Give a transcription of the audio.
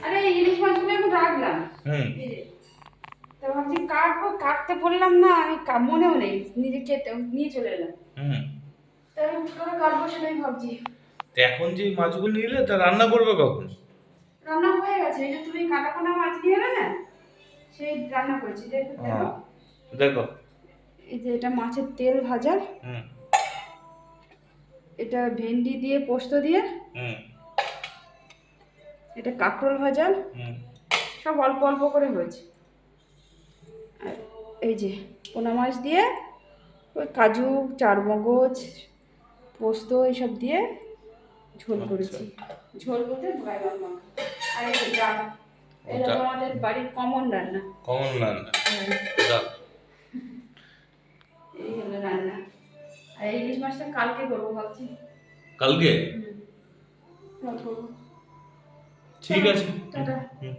আরে ইলিশ মাছগুলো এখন রাখলাম। এই যে তো ভাবছি কাটবো, কাটতে বললাম না, আমি মনেও নেই, নিজে কেটে নিয়ে চলে এলাম। তাহলে কি করে কাটবো সেটাই ভাবছি। তো এখন যে মাছগুলো নিলে তা রান্না করবে কখন? রান্না হয়ে গেছে, এই যে তুমি কাটা কোনা মাছ নিয়ে এলে না, সেই রান্না করেছি। দেখো দেখো, দেখো এই যে এটা মাছের তেল ভাজা, হুম এটা ভেন্ডি দিয়ে পোস্ত দিয়ে, হুম এটা কাঁকরোল ভাজা, হুম সব অল্প অল্প করে হয়েছে। আর এই যে পোনা মাছ দিয়ে ওই কাজু, চারমগজ, পোস্ত এইসব দিয়ে ঝোল করেছি। ঝোল বলতে গায়বান মাখা। আর এই যে ডাল, এটা তো আমাদের বাড়ির কমন রান্না। কমন রান্না। যাক, এই হলো রান্না। আর এই ইলিশ মাছটা কালকে করবো ভাবছি। কালকে কাল করবো। ঠিক আছে। টাটা। হুম।